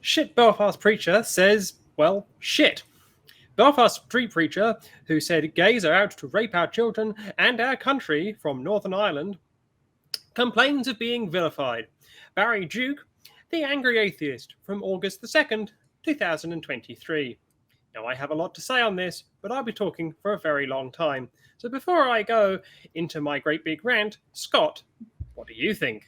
Shit Belfast preacher says, well, shit. Belfast street preacher who said gays are out to rape our children and our country from Northern Ireland complains of being vilified. Barry Duke, the angry atheist, from August the 2nd, 2023. Now, I have a lot to say on this, but I'll be talking for a very long time. So before I go into my great big rant, Scott, what do you think?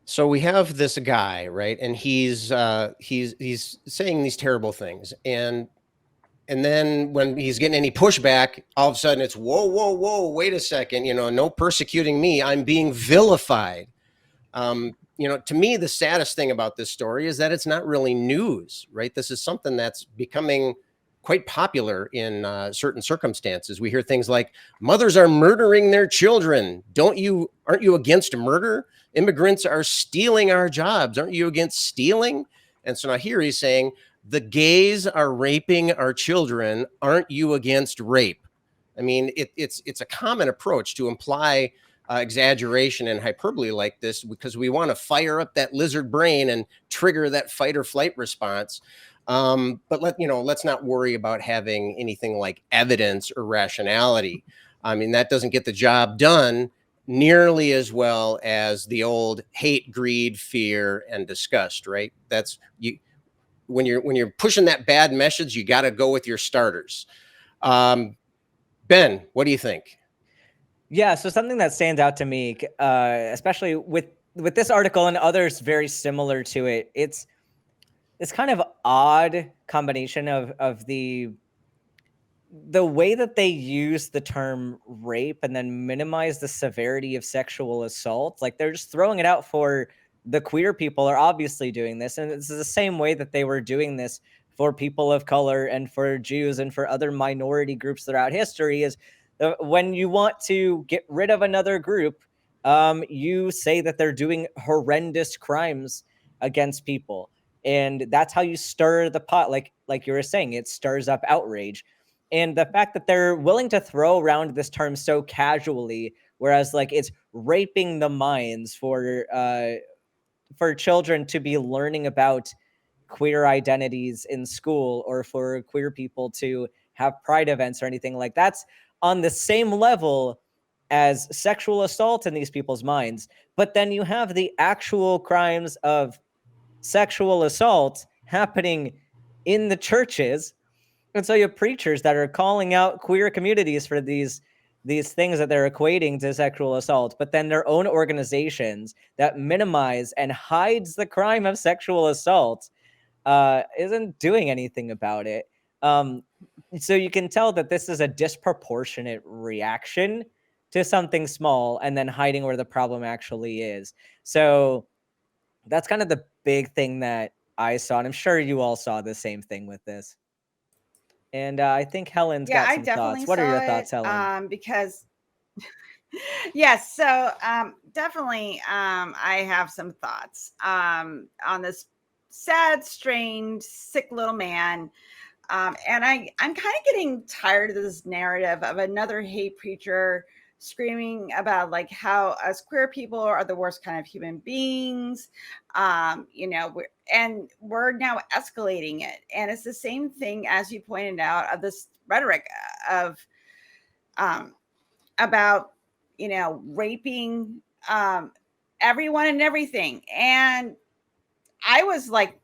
So we have this guy, right? And he's saying these terrible things. And then when he's getting any pushback, all of a sudden it's whoa, wait a second, no persecuting me. I'm being vilified. To me, the saddest thing about this story is that it's not really news, right? This is something that's becoming quite popular in certain circumstances. We hear things like mothers are murdering their children. Aren't you against murder? Immigrants are stealing our jobs. Aren't you against stealing? And so now here he's saying the gays are raping our children. Aren't you against rape? I mean, it's a common approach to imply exaggeration and hyperbole like this because we want to fire up that lizard brain and trigger that fight or flight response. But let's not worry about having anything like evidence or rationality. I mean, that doesn't get the job done nearly as well as the old hate, greed, fear, and disgust, right? That's you. When you're pushing that bad message, you got to go with your starters. Ben, what do you think? Yeah, so something that stands out to me, especially with this article and others very similar to it, it's this kind of odd combination of the way that they use the term rape and then minimize the severity of sexual assault. Like they're just throwing it out for the queer people are obviously doing this. And it's the same way that they were doing this for people of color and for Jews and for other minority groups throughout history is when you want to get rid of another group, you say that they're doing horrendous crimes against people. And that's how you stir the pot. Like you were saying, it stirs up outrage. And the fact that they're willing to throw around this term so casually, whereas like it's raping the minds for children to be learning about queer identities in school or for queer people to have pride events or anything like that's on the same level as sexual assault in these people's minds. But then you have the actual crimes of sexual assault happening in the churches. And so you have preachers that are calling out queer communities for these things that they're equating to sexual assault, but then their own organizations that minimize and hides the crime of sexual assault isn't doing anything about it. So you can tell that this is a disproportionate reaction to something small and then hiding where the problem actually is. So that's kind of the big thing that I saw. And I'm sure you all saw the same thing with this. And I think Helen's got some thoughts. What are your thoughts, Helen? Because yes, so definitely I have some thoughts on this sad, strange, sick little man. And I'm kind of getting tired of this narrative of another hate preacher screaming about like how us queer people are the worst kind of human beings. We're now escalating it. And it's the same thing, as you pointed out, of this rhetoric of about, raping everyone and everything. And I was like,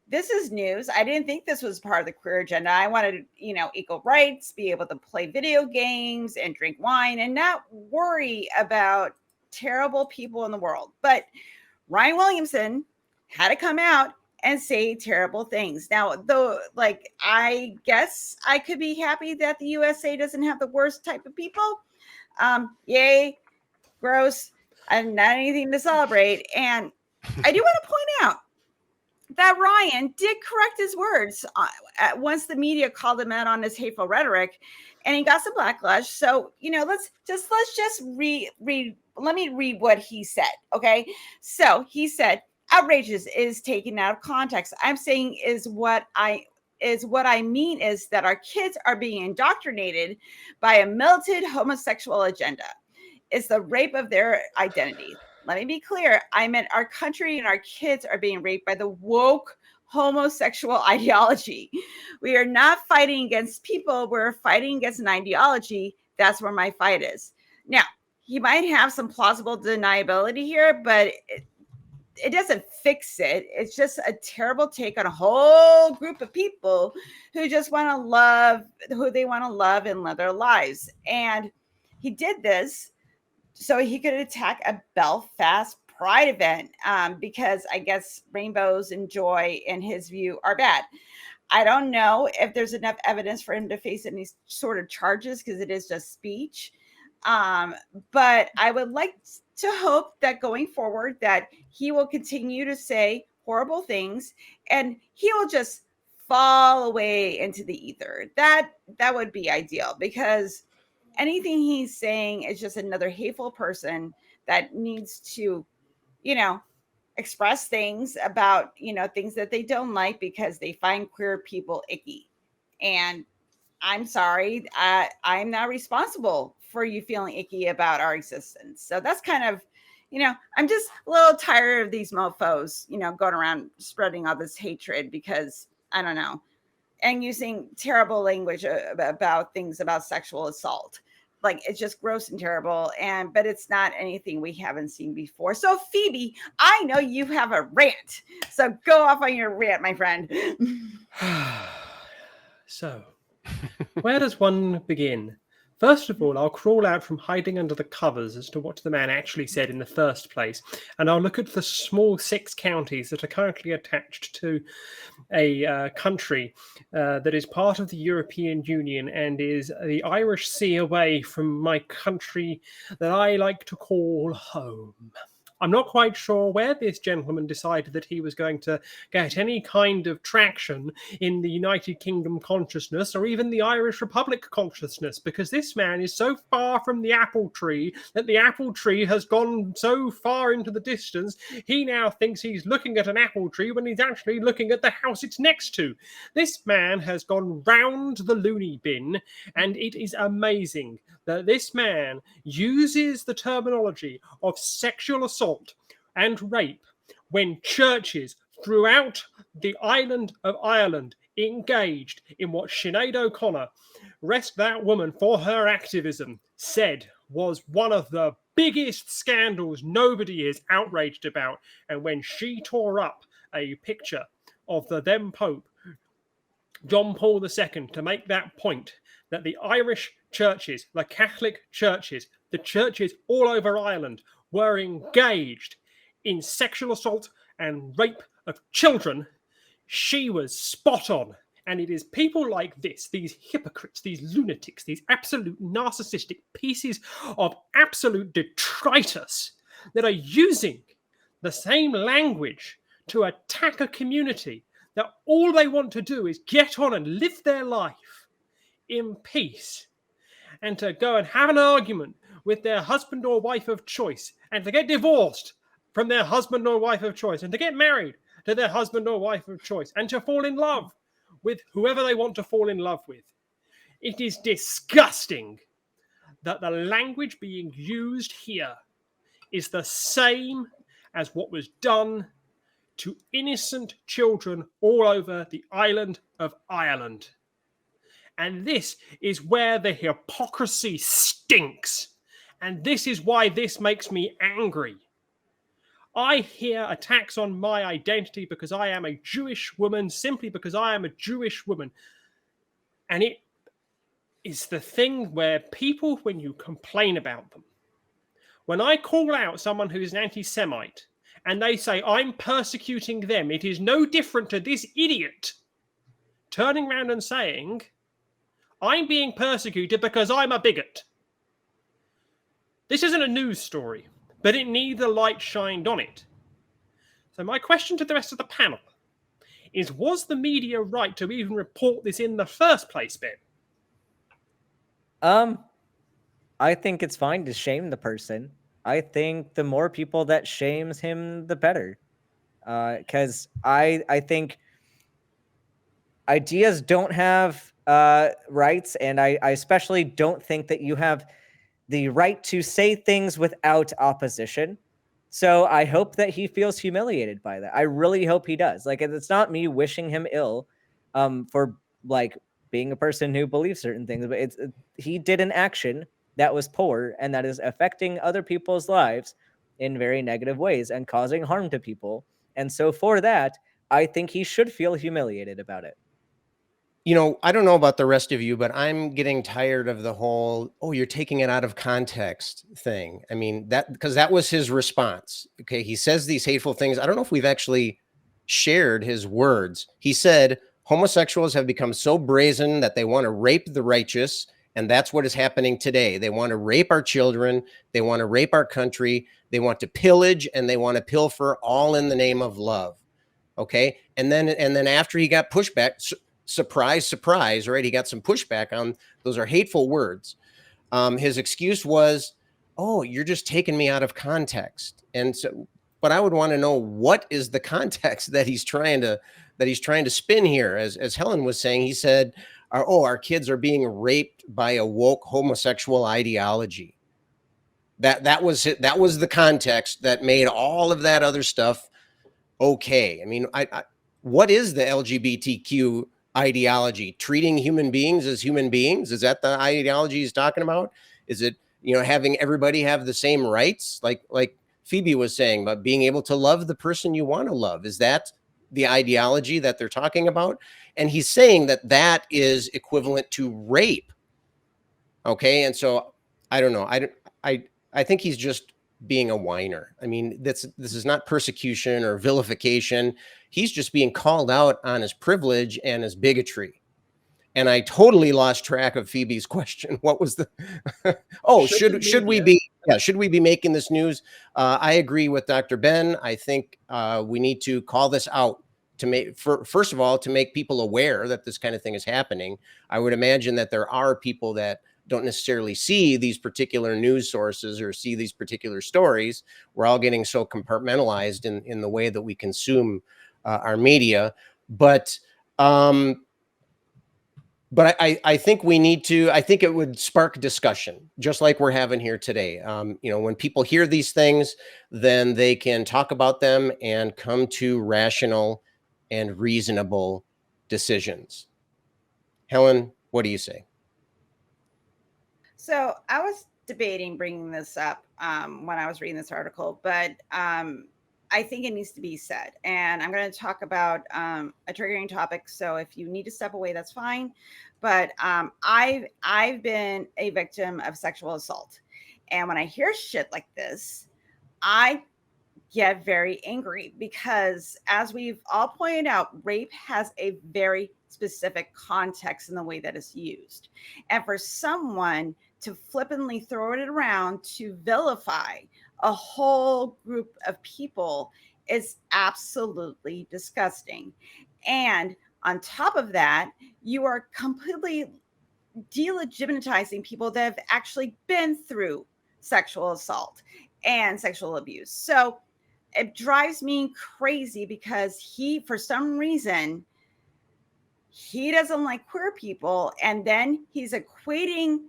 this is news. I didn't think this was part of the queer agenda. I wanted, equal rights, be able to play video games and drink wine and not worry about terrible people in the world. But Ryan Williamson had to come out and say terrible things. Now, though, I guess I could be happy that the USA doesn't have the worst type of people. Yay, gross, and not anything to celebrate. And I do want to point out that Ryan did correct his words once the media called him out on his hateful rhetoric, and he got some backlash. So, let's just read. Let me read what he said. Okay. So he said, outrageous is taken out of context. I'm saying is what I mean is that our kids are being indoctrinated by a militant homosexual agenda. It's the rape of their identity. let me be clear. I meant our country and our kids are being raped by the woke homosexual ideology. We are not fighting against people. We're fighting against an ideology. That's where my fight is. Now, he might have some plausible deniability here, but it doesn't fix it. It's just a terrible take on a whole group of people who just want to love who they want to love and live their lives. And he did this so he could attack a Belfast Pride event because I guess rainbows and joy, in his view, are bad. I don't know if there's enough evidence for him to face any sort of charges because it is just speech. But I would like to hope that going forward that he will continue to say horrible things and he will just fall away into the ether. That would be ideal, because anything he's saying is just another hateful person that needs to, express things about, things that they don't like because they find queer people icky. And I'm sorry, I'm not responsible for you feeling icky about our existence. So that's kind of, I'm just a little tired of these mofos, going around spreading all this hatred because, I don't know, and using terrible language about things about sexual assault. Like, it's just gross and terrible. But it's not anything we haven't seen before. So Phoebe, I know you have a rant. So go off on your rant, my friend. So, where does one begin? First of all, I'll crawl out from hiding under the covers as to what the man actually said in the first place, and I'll look at the small 6 counties that are currently attached to a country that is part of the European Union and is the Irish Sea away from my country that I like to call home. I'm not quite sure where this gentleman decided that he was going to get any kind of traction in the United Kingdom consciousness or even the Irish Republic consciousness, because this man is so far from the apple tree that the apple tree has gone so far into the distance, he now thinks he's looking at an apple tree when he's actually looking at the house it's next to. This man has gone round the loony bin, and it is amazing that this man uses the terminology of sexual assault and rape when churches throughout the island of Ireland engaged in what Sinead O'Connor, rest that woman for her activism, said was one of the biggest scandals nobody is outraged about. And when she tore up a picture of the then Pope, John Paul II, to make that point that the Irish churches, the Catholic churches, the churches all over Ireland were engaged in sexual assault and rape of children, she was spot on. And it is people like this, these hypocrites, these lunatics, these absolute narcissistic pieces of absolute detritus that are using the same language to attack a community that all they want to do is get on and live their life in peace, and to go and have an argument with their husband or wife of choice, and to get divorced from their husband or wife of choice, and to get married to their husband or wife of choice, and to fall in love with whoever they want to fall in love with. It is disgusting that the language being used here is the same as what was done to innocent children all over the island of Ireland. And this is where the hypocrisy stinks. And this is why this makes me angry. I hear attacks on my identity because I am a Jewish woman, simply because I am a Jewish woman. And it is the thing where people, when you complain about them, when I call out someone who is an anti-Semite and they say I'm persecuting them, it is no different to this idiot turning around and saying I'm being persecuted because I'm a bigot. This isn't a news story, but it needs the light shined on it. So my question to the rest of the panel is, was the media right to even report this in the first place, Ben? I think it's fine to shame the person. I think the more people that shames him, the better. Because I think ideas don't have rights, and I especially don't think that you have the right to say things without opposition. So I hope that he feels humiliated by that. I really hope he does. Like, it's not me wishing him ill for like being a person who believes certain things, but he did an action that was poor and that is affecting other people's lives in very negative ways and causing harm to people. And so for that, I think he should feel humiliated about it. You know, I don't know about the rest of you, but I'm getting tired of the whole, oh, you're taking it out of context thing. I mean, because that was his response. Okay. He says these hateful things. I don't know if we've actually shared his words. He said, homosexuals have become so brazen that they want to rape the righteous. And that's what is happening today. They want to rape our children. They want to rape our country. They want to pillage and they want to pilfer, all in the name of love. Okay. And then after he got pushback, surprise, surprise, right? He got some pushback on those are hateful words. His excuse was, oh, you're just taking me out of context. And so, but I would want to know, what is the context that he's trying to spin here? As Helen was saying, he said, our kids are being raped by a woke homosexual ideology. That was it. That was the context that made all of that other stuff okay. I mean, what is the LGBTQ ideology? Treating human beings as human beings? Is that the ideology he's talking about? Is it, having everybody have the same rights, like Phoebe was saying, about being able to love the person you want to love? Is that the ideology that they're talking about? And he's saying that is equivalent to rape. Okay. And so I don't know. I think he's just being a whiner. I mean, this is not persecution or vilification. He's just being called out on his privilege and his bigotry. And I totally lost track of Phoebe's question. What was the? Oh, should we be making this news? I agree with Dr. Ben. I think we need to call this out first of all, to make people aware that this kind of thing is happening. I would imagine that there are people that don't necessarily see these particular news sources or see these particular stories. We're all getting so compartmentalized in the way that we consume our media. But I think we need to, I think it would spark discussion, just like we're having here today. When people hear these things, then they can talk about them and come to rational and reasonable decisions. Helen, what do you say? So I was debating bringing this up when I was reading this article, but I think it needs to be said. And I'm going to talk about a triggering topic. So if you need to step away, that's fine. But I've been a victim of sexual assault. And when I hear shit like this, I get very angry because, as we've all pointed out, rape has a very specific context in the way that it's used. And for someone to flippantly throw it around to vilify a whole group of people is absolutely disgusting. And on top of that, you are completely delegitimizing people that have actually been through sexual assault and sexual abuse. So it drives me crazy because for some reason, he doesn't like queer people. And then he's equating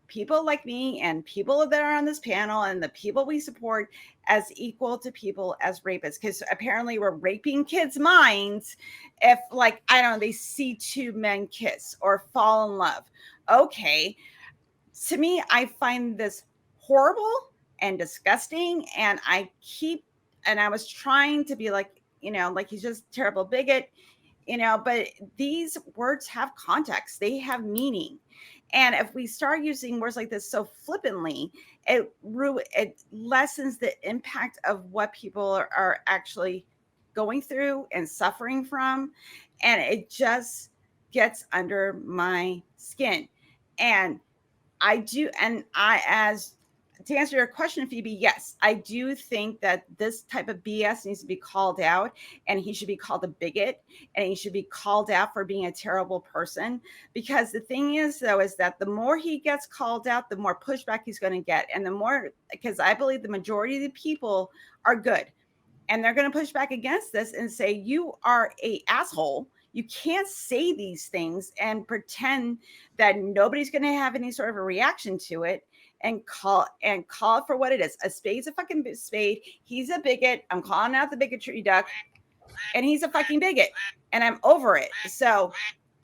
people like me and people that are on this panel and the people we support as equal to people as rapists, because apparently we're raping kids' minds if, like, I don't know, they see two men kiss or fall in love. Okay. To me, I find this horrible and disgusting. And I was trying to be like, like he's just a terrible bigot, but these words have context. They have meaning. And if we start using words like this so flippantly, it lessens the impact of what people are actually going through and suffering from. And it just gets under my skin. And to answer your question, Phoebe, yes, I do think that this type of BS needs to be called out, and he should be called a bigot, and he should be called out for being a terrible person. Because the thing is, though, is that the more he gets called out, the more pushback he's going to get. And because I believe the majority of the people are good, and they're going to push back against this and say, you are an asshole. You can't say these things and pretend that nobody's going to have any sort of a reaction to it. and call it for what it is. A spade's a fucking spade. He's a bigot. I'm calling out the bigotry duck, and he's a fucking bigot, and I'm over it. So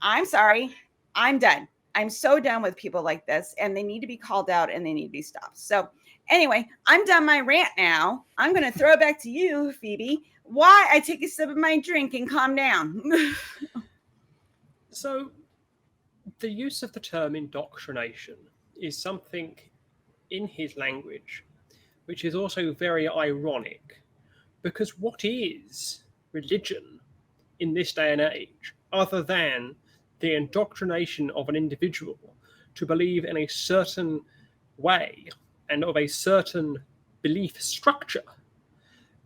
I'm sorry. I'm done. I'm so done with people like this, and they need to be called out and they need to be stopped. So anyway, I'm done my rant now. I'm going to throw it back to you, Phoebe. Why I take a sip of my drink and calm down. So the use of the term indoctrination is something in his language which is also very ironic, because what is religion in this day and age other than the indoctrination of an individual to believe in a certain way and of a certain belief structure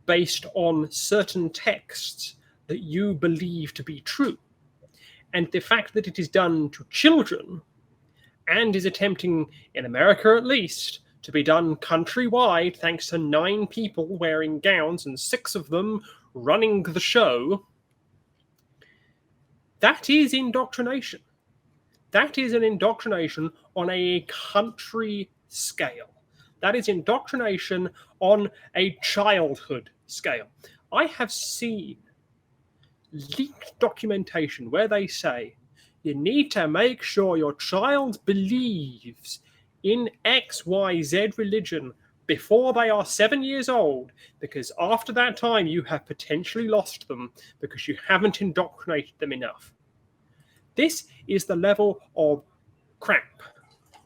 based on certain texts that you believe to be true? And the fact that it is done to children and is attempting, in America at least, to be done countrywide thanks to 9 people wearing gowns and 6 of them running the show, that is indoctrination. That is an indoctrination on a country scale. That is indoctrination on a childhood scale. I have seen leaked documentation where they say you need to make sure your child believes in XYZ religion before they are 7 years old, because after that time you have potentially lost them because you haven't indoctrinated them enough. This is the level of crap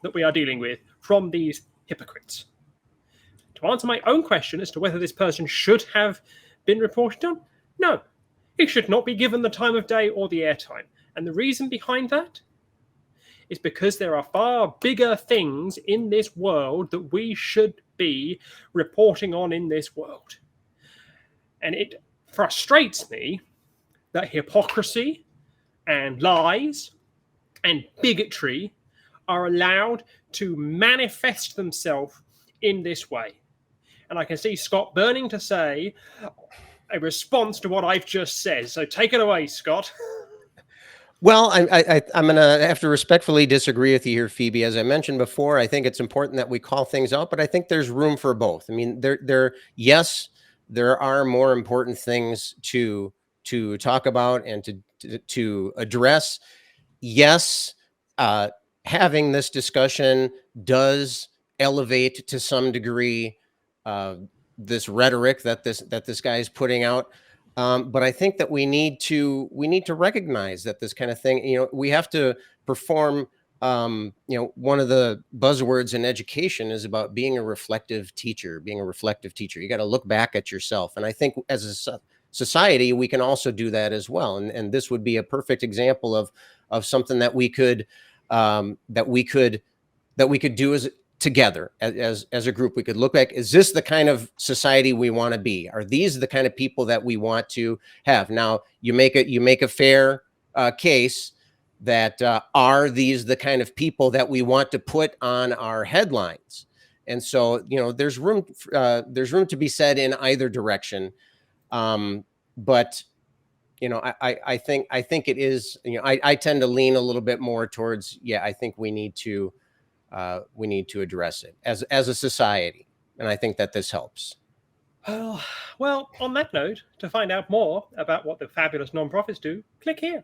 that we are dealing with from these hypocrites. To answer my own question as to whether this person should have been reported on, no. He should not be given the time of day or the airtime. And the reason behind that is because there are far bigger things in this world that we should be reporting on in this world. And it frustrates me that hypocrisy and lies and bigotry are allowed to manifest themselves in this way. And I can see Scott burning to say a response to what I've just said. So take it away, Scott. Well, I'm going to have to respectfully disagree with you here, Phoebe. As I mentioned before, I think it's important that we call things out, but I think there's room for both. I mean, yes, there are more important things to talk about and to address. Yes, having this discussion does elevate to some degree this rhetoric that this guy is putting out. But I think that we need to recognize that this kind of thing, we have to perform. One of the buzzwords in education is about being a reflective teacher. You got to look back at yourself, and I think as a society we can also do that as well. And this would be a perfect example of something that we could do as together as a group. We could look back. Is this the kind of society we want to be? Are these the kind of people that we want to have? Now, you make a fair case that are these the kind of people that we want to put on our headlines? And so, there's room to be said in either direction. But I think it is. I tend to lean a little bit more towards. Yeah, I think we need to address it as a society, and I think that this helps. Well, on that note, to find out more about what the fabulous nonprofits do, click here.